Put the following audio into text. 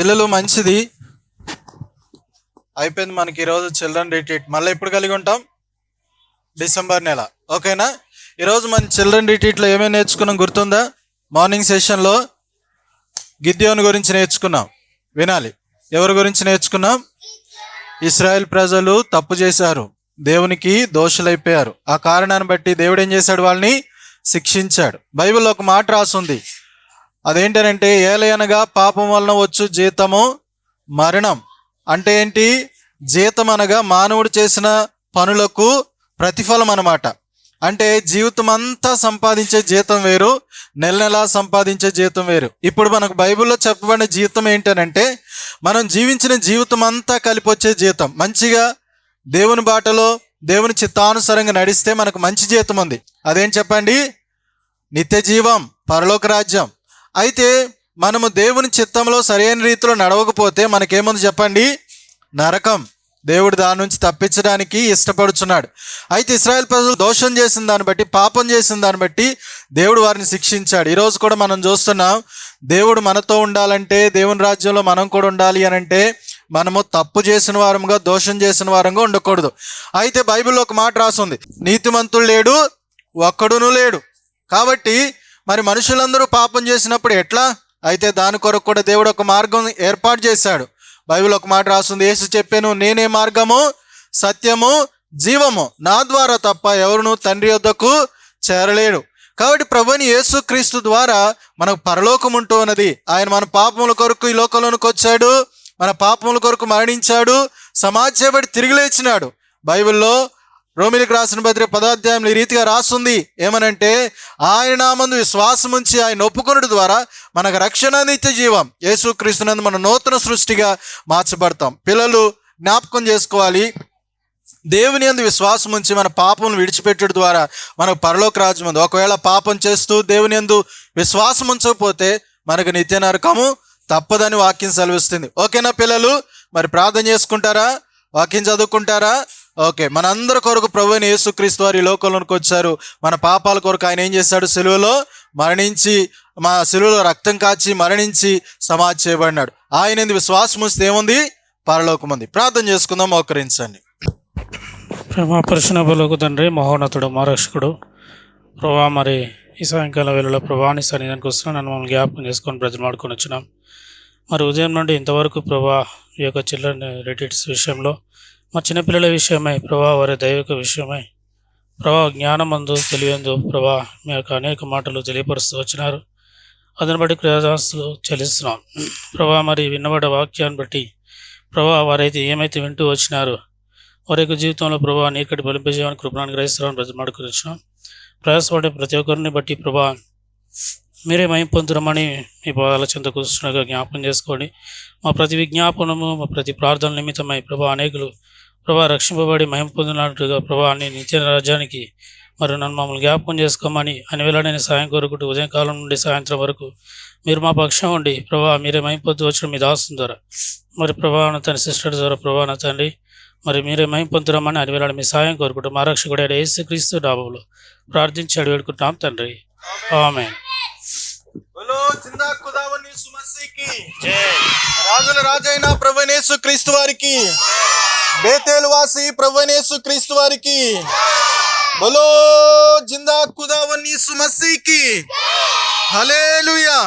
పిల్లలు మంచిది అయిపోయింది మనకి ఈరోజు చిల్డ్రన్ రిట్రీట్. మళ్ళీ ఎప్పుడు కలిగి ఉంటాం? డిసెంబర్ నెల. ఓకేనా? ఈరోజు మన చిల్డ్రన్ రిట్రీట్లో ఏమేమి నేర్చుకున్నాం గుర్తుందా? మార్నింగ్ సెషన్లో గిద్యోను గురించి నేర్చుకున్నాం. వినాలి. ఎవరి గురించి నేర్చుకున్నాం? ఇశ్రాయేల్ ప్రజలు తప్పు చేశారు, దేవునికి దోషులైపోయారు. ఆ కారణాన్ని బట్టి దేవుడు ఏం చేశాడు? వాళ్ళని శిక్షించాడు. బైబిల్లో ఒక మాట రాసుంది. అదేంటనంటే, ఏలయనగా పాపం వలన వచ్చు జీతము మరణం. అంటే ఏంటి? జీతం అనగా మానవుడు చేసిన పనులకు ప్రతిఫలం అన్నమాట. అంటే జీవితం అంతా సంపాదించే జీతం వేరు, నెల నెలా సంపాదించే జీతం వేరు. ఇప్పుడు మనకు బైబిల్లో చెప్పబడిన జీతం ఏంటనంటే, మనం జీవించిన జీవితం అంతా కలిపి వచ్చే జీతం. మంచిగా దేవుని బాటలో దేవుని చిత్తానుసారంగా నడిస్తే మనకు మంచి జీతం ఉంది. అదేం చెప్పండి? నిత్య జీవం, పరలోక రాజ్యం. అయితే మనము దేవుని చిత్తంలో సరైన రీతిలో నడవకపోతే మనకేముంది చెప్పండి? నరకం. దేవుడు దాని నుంచి తప్పించడానికి ఇష్టపడుచున్నాడు. అయితే ఇశ్రాయేల్ ప్రజలు దోషం చేసిన దాన్ని బట్టి, పాపం చేసిన దాన్ని బట్టి దేవుడు వారిని శిక్షించాడు. ఈరోజు కూడా మనం చూస్తున్నాం, దేవుడు మనతో ఉండాలంటే, దేవుని రాజ్యంలో మనం కూడా ఉండాలి అని అంటే, మనము తప్పు చేసిన వారంగా, దోషం చేసిన వారంగా ఉండకూడదు. అయితే బైబిల్లో ఒక మాట రాసుంది, నీతిమంతుడు లేడు, ఒక్కడునూ లేడు. కాబట్టి మరి మనుషులందరూ పాపం చేసినప్పుడు ఎట్లా? అయితే దాని కొరకు కూడా దేవుడు ఒక మార్గం ఏర్పాటు చేశాడు. బైబిల్ ఒక మాట రాస్తుంది, యేసు చెప్పాను, నేనే మార్గము, సత్యము, జీవము, నా ద్వారా తప్ప ఎవరును తండ్రి యొద్దకు చేరలేడు. కాబట్టి ప్రభువైన యేసు క్రీస్తు ద్వారా మనకు పరలోకం ఉంటూ ఉన్నది. ఆయన మన పాపముల కొరకు ఈ లోకంలోనికి వచ్చాడు, మన పాపముల కొరకు మరణించాడు, సమాధి చేయబడి తిరిగి లేచినాడు. బైబిల్లో రోమిలికి రాసిన పత్రిక 10వ అధ్యాయంలో ఈ రీతిగా రాస్తుంది. ఏమనంటే, ఆయన నామందు విశ్వాసం ఉంచి ఆయన ఒప్పుకొనుట ద్వారా మనకు రక్షణ, నిత్య జీవం. యేసుక్రీస్తునందు మన నూతన సృష్టిగా మార్చబడతాం. పిల్లలు జ్ఞాపకం చేసుకోవాలి, దేవుని యందు విశ్వాసం ఉంచి మన పాపం విడిచిపెట్టడం ద్వారా మనకు పరలోక రాజ్యం ఉంది. ఒకవేళ పాపం చేస్తూ దేవుని యందు విశ్వాసం ఉంచకపోతే మనకు నిత్య నరకము తప్పదని వాక్యం సెలవిస్తుంది. ఓకేనా పిల్లలు? మరి ప్రార్థన చేసుకుంటారా? వాక్యం చదువుకుంటారా? ఓకే. మనందరి కొరకు ప్రభువైన యేసుక్రీస్తు వారు ఈ లోకంలోనికి వచ్చారు. మన పాపాల కొరకు ఆయన ఏం చేశాడు? సిలువలో మరణించి, మా సిలువలో రక్తం కాచి మరణించి సమాధి చేయబడినాడు. ఆయన యందు విశ్వాసం ఉంచితే ఏముంది? పరలోకం ఉంది. ప్రార్థన చేసుకుందాం, మోకరించండి. ప్రేమ పరిశుభ్రులకు తండ్రి, మహోన్నతుడు, మా రక్షకుడు ప్రభా, మరి ఈ సాయంకాలం వేళలో ప్రభాని సన్నిధానికి వస్తున్నాం. నన్ను మమ్మల్ని జ్ఞాపకం చేసుకొని బ్రతిమాడుకొని వచ్చినాం. మరి ఉదయం నుండి ఇంతవరకు ప్రభా ఈ యొక్క చిల్డ్రన్ రిట్రీట్స్ విషయంలో, మా చిన్నపిల్లల విషయమై ప్రభా, వారి దైవిక విషయమై ప్రభా, జ్ఞానమందు తెలియందు ప్రభా మీ యొక్క అనేక మాటలు తెలియపరుస్తూ వచ్చినారు. అదని బట్టి కృతజ్ఞతలు చెల్లిస్తున్నాం ప్రభా. మరి విన్నబడ్డ వాక్యాన్ని బట్టి ప్రభా, వారైతే ఏమైతే వింటూ వచ్చినారో వారి యొక్క జీవితంలో ప్రభా నీకటి బలింపజేయమని కృపణాన్ని గ్రహిస్తున్నాను, బ్రతిమాడుకొని వచ్చినాం. ప్రయాసపడే ప్రతి ఒక్కరిని బట్టి ప్రభా మీరే మహిమ పొందురమని మీ పాదాల చెంత కూర్చున్నగా జ్ఞాపకం చేసుకోండి. మా ప్రతి విజ్ఞాపనము, మా ప్రతి ప్రార్థన నిమిత్తమై ప్రభా అనేకులు ప్రభా రక్షింపబడి మహిమ పొందినట్టుగా ప్రభా అన్ని నిత్య రాజ్యానికి మరి నన్ను మమ్మల్ని జ్ఞాపకం చేసుకోమని అని వేళడైన సాయం కోరుకుంటూ ఉదయం కాలం నుండి సాయంత్రం వరకు మీరు మా పక్షం ఉండి ప్రభా మీరే మహిమ పొందు వచ్చిన మీ దాసు ద్వారా మరి ప్రభా తన సిస్టర్ ద్వారా ప్రభా నా తండ్రి మరి మీరే మహిమ పొందురమని అని వేళ మీ సాయం కోరుకుంటూ మా రక్షకుడైన యేసుక్రీస్తు నామములో ప్రార్థించి అడిగి వేడుకుంటున్నాం తండ్రి, ఆమేన్. రాజుల రాజైన ప్రభువైన యేసుక్రీస్తు వారికి, బేతేలు వాసి ప్రభువైన యేసుక్రీస్తు వారికి, బలో జిందా ఖుదావన్ యీసు మసీహ్ కి హల్లెలూయా.